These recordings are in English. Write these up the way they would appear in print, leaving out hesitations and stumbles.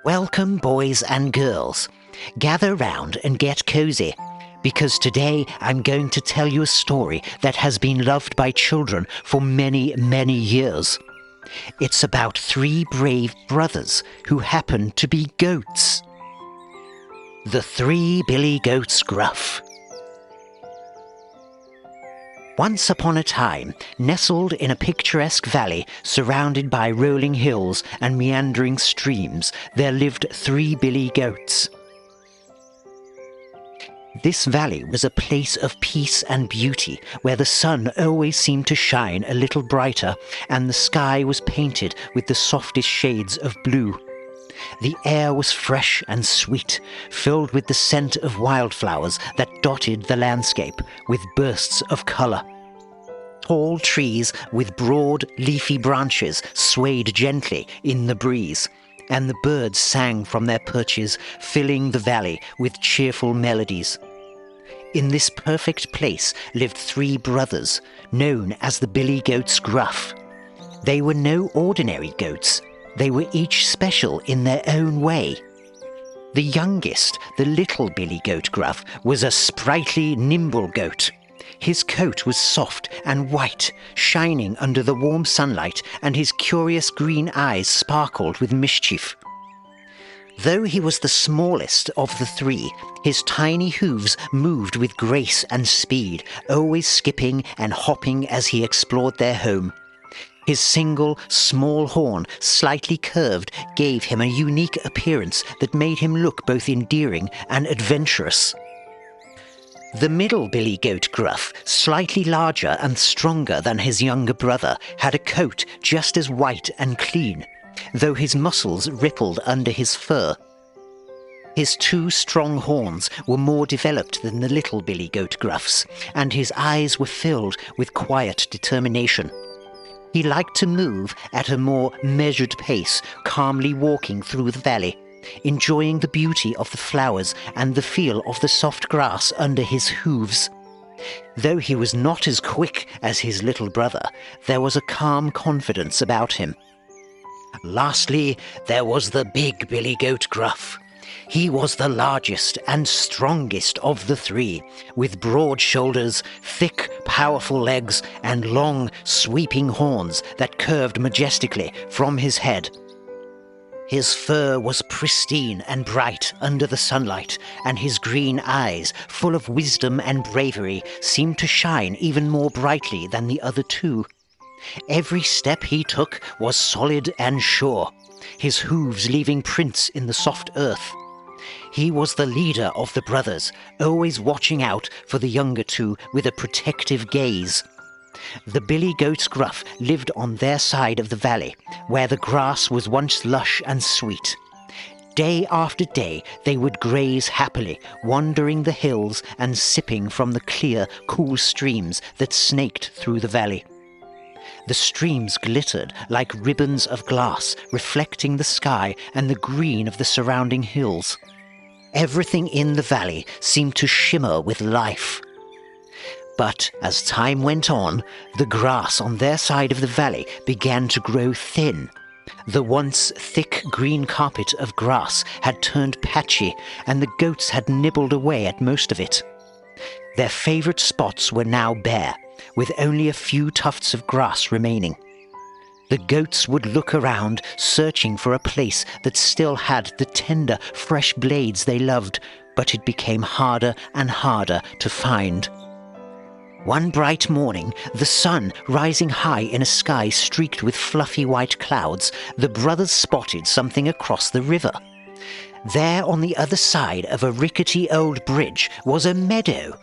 Welcome, boys and girls. Gather round and get cozy, because today I'm going to tell you a story that has been loved by children for many, many years. It's about 3 brave brothers who happen to be goats. The 3 billy goats Gruff. Once upon a time, nestled in a picturesque valley surrounded by rolling hills and meandering streams, there lived 3 billy goats. This valley was a place of peace and beauty, where the sun always seemed to shine a little brighter, and the sky was painted with the softest shades of blue. The air was fresh and sweet, filled with the scent of wildflowers that dotted the landscape with bursts of colour. Tall trees with broad, leafy branches swayed gently in the breeze, and the birds sang from their perches, filling the valley with cheerful melodies. In this perfect place lived 3 brothers, known as the billy goats Gruff. They were no ordinary goats. They were each special in their own way. The youngest, the little billy goat Gruff, was a sprightly, nimble goat. His coat was soft and white, shining under the warm sunlight, and his curious green eyes sparkled with mischief. Though he was the smallest of the 3, his tiny hooves moved with grace and speed, always skipping and hopping as he explored their home. His single, small horn, slightly curved, gave him a unique appearance that made him look both endearing and adventurous. The middle billy goat Gruff, slightly larger and stronger than his younger brother, had a coat just as white and clean, though his muscles rippled under his fur. His 2 strong horns were more developed than the little billy goat Gruff's, and his eyes were filled with quiet determination. He liked to move at a more measured pace, calmly walking through the valley, enjoying the beauty of the flowers and the feel of the soft grass under his hooves. Though he was not as quick as his little brother, there was a calm confidence about him. Lastly, there was the big billy goat Gruff. He was the largest and strongest of the 3, with broad shoulders, thick, powerful legs, and long, sweeping horns that curved majestically from his head. His fur was pristine and bright under the sunlight, and his green eyes, full of wisdom and bravery, seemed to shine even more brightly than the other 2. Every step he took was solid and sure, his hooves leaving prints in the soft earth. He was the leader of the brothers, always watching out for the younger 2 with a protective gaze. The billy goats Gruff lived on their side of the valley, where the grass was once lush and sweet. Day after day they would graze happily, wandering the hills and sipping from the clear, cool streams that snaked through the valley. The streams glittered like ribbons of glass, reflecting the sky and the green of the surrounding hills. Everything in the valley seemed to shimmer with life. But as time went on, the grass on their side of the valley began to grow thin. The once thick green carpet of grass had turned patchy, and the goats had nibbled away at most of it. Their favorite spots were now bare, with only a few tufts of grass remaining. The goats would look around, searching for a place that still had the tender, fresh blades they loved, but it became harder and harder to find. One bright morning, the sun rising high in a sky streaked with fluffy white clouds, the brothers spotted something across the river. There on the other side of a rickety old bridge was a meadow.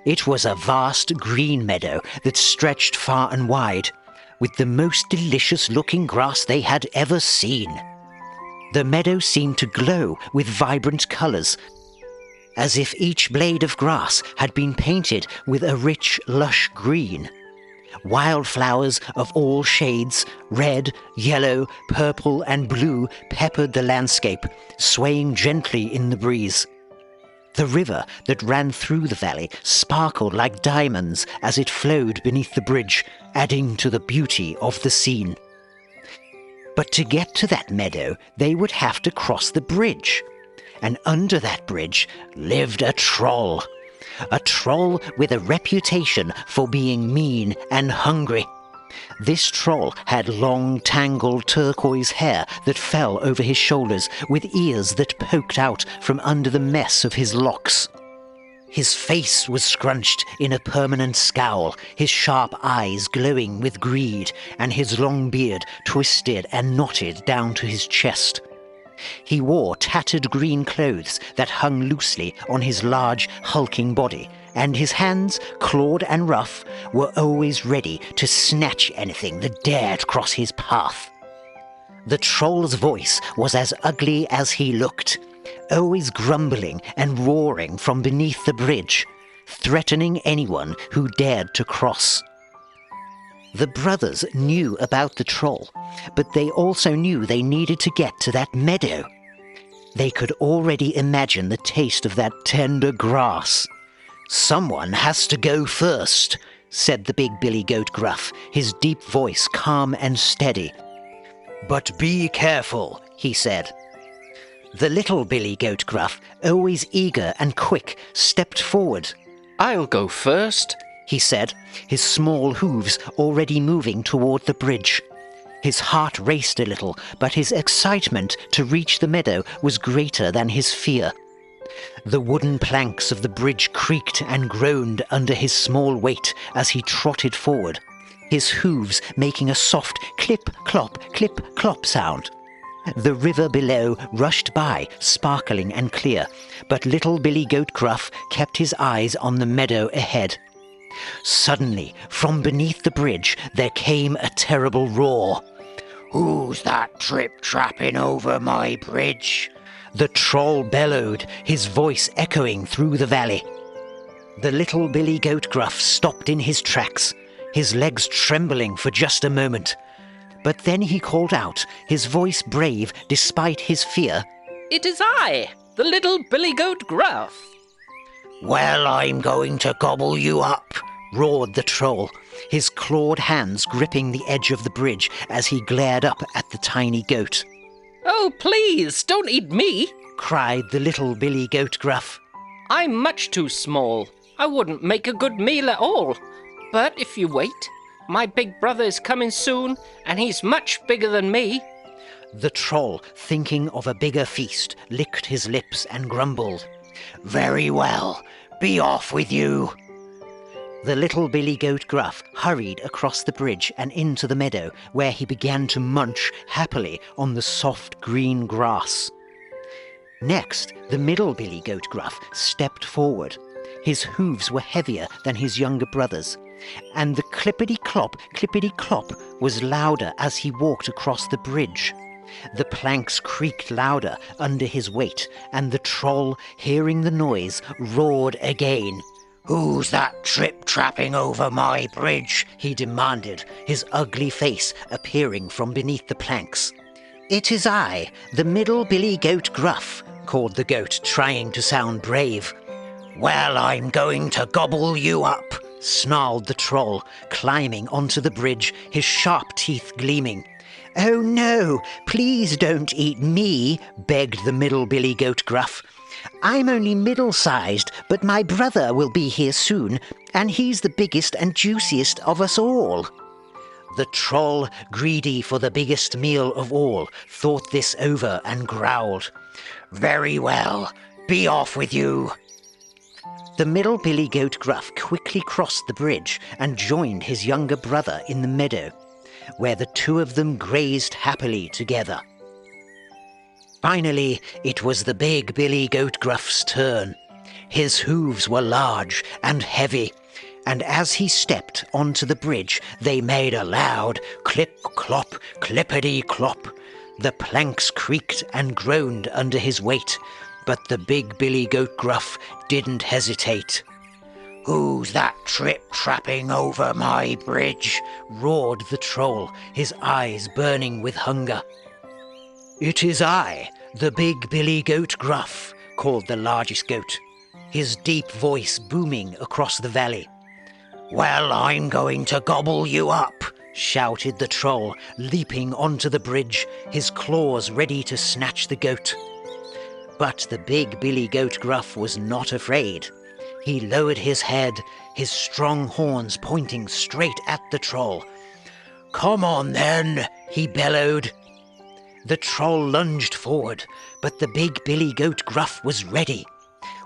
It was a vast green meadow that stretched far and wide, with the most delicious-looking grass they had ever seen. The meadow seemed to glow with vibrant colours, as if each blade of grass had been painted with a rich, lush green. Wildflowers of all shades, red, yellow, purple, and blue, peppered the landscape, swaying gently in the breeze. The river that ran through the valley sparkled like diamonds as it flowed beneath the bridge, adding to the beauty of the scene. But to get to that meadow, they would have to cross the bridge. And under that bridge lived a troll. A troll with a reputation for being mean and hungry. This troll had long, tangled turquoise hair that fell over his shoulders, with ears that poked out from under the mess of his locks. His face was scrunched in a permanent scowl, his sharp eyes glowing with greed, and his long beard twisted and knotted down to his chest. He wore tattered green clothes that hung loosely on his large, hulking body, and his hands, clawed and rough, were always ready to snatch anything that dared cross his path. The troll's voice was as ugly as he looked, always grumbling and roaring from beneath the bridge, threatening anyone who dared to cross. The brothers knew about the troll, but they also knew they needed to get to that meadow. They could already imagine the taste of that tender grass. "Someone has to go first," said the big billy goat Gruff, his deep voice calm and steady. "But be careful," he said. The little billy goat Gruff, always eager and quick, stepped forward. "I'll go first," he said, his small hooves already moving toward the bridge. His heart raced a little, but his excitement to reach the meadow was greater than his fear. The wooden planks of the bridge creaked and groaned under his small weight as he trotted forward, his hooves making a soft clip-clop sound. The river below rushed by, sparkling and clear, but little Billy Goat Gruff kept his eyes on the meadow ahead. Suddenly, from beneath the bridge, there came a terrible roar. "Who's that trip-trapping over my bridge?" The troll bellowed, his voice echoing through the valley. The little Billy Goat Gruff stopped in his tracks, his legs trembling for just a moment. But then he called out, his voice brave despite his fear. "It is I, the little billy goat Gruff." "Well, I'm going to gobble you up," roared the troll, his clawed hands gripping the edge of the bridge as he glared up at the tiny goat. "Oh, please, don't eat me," cried the little Billy Goat Gruff. "I'm much too small. I wouldn't make a good meal at all. But if you wait, my big brother is coming soon, and he's much bigger than me." The troll, thinking of a bigger feast, licked his lips and grumbled. "Very well, be off with you." The little Billy Goat Gruff hurried across the bridge and into the meadow, where he began to munch happily on the soft green grass. Next, the middle Billy Goat Gruff stepped forward. His hooves were heavier than his younger brothers, and the clippity-clop was louder as he walked across the bridge. The planks creaked louder under his weight, and the troll, hearing the noise, roared again. "Who's that trip-trapping over my bridge?" he demanded, his ugly face appearing from beneath the planks. "It is I, the middle Billy Goat Gruff," called the goat, trying to sound brave. "Well, I'm going to gobble you up," snarled the troll, climbing onto the bridge, his sharp teeth gleaming. "Oh no, please don't eat me," begged the middle Billy Goat Gruff. "I'm only middle-sized, but my brother will be here soon, and he's the biggest and juiciest of us all." The troll, greedy for the biggest meal of all, thought this over and growled. "Very well, be off with you." The middle Billy Goat Gruff quickly crossed the bridge and joined his younger brother in the meadow, where the two of them grazed happily together. Finally, it was the big Billy Goat Gruff's turn. His hooves were large and heavy, and as he stepped onto the bridge, they made a loud clip-clop, clippity-clop. The planks creaked and groaned under his weight, but the big Billy Goat Gruff didn't hesitate. "Who's that trip-trapping over my bridge?" roared the troll, his eyes burning with hunger. "It is I, the big Billy Goat Gruff," called the largest goat, his deep voice booming across the valley. "Well, I'm going to gobble you up," shouted the troll, leaping onto the bridge, his claws ready to snatch the goat. But the big billy goat Gruff was not afraid. He lowered his head, his strong horns pointing straight at the troll. "Come on then," he bellowed. The troll lunged forward, but the big billy goat Gruff was ready.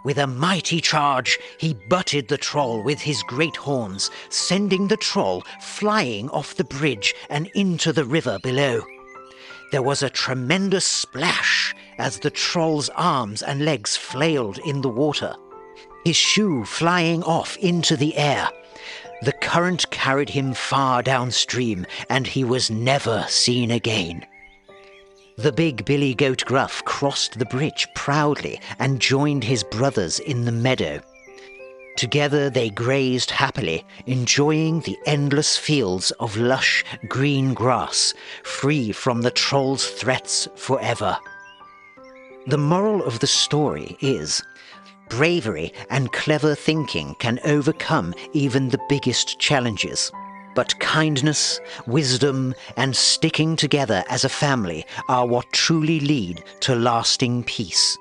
With a mighty charge, he butted the troll with his great horns, sending the troll flying off the bridge and into the river below. There was a tremendous splash as the troll's arms and legs flailed in the water, his shoe flying off into the air. The current carried him far downstream, and he was never seen again. The big billy goat Gruff crossed the bridge proudly and joined his brothers in the meadow. Together they grazed happily, enjoying the endless fields of lush green grass, free from the troll's threats forever. The moral of the story is, bravery and clever thinking can overcome even the biggest challenges. But kindness, wisdom, and sticking together as a family are what truly lead to lasting peace.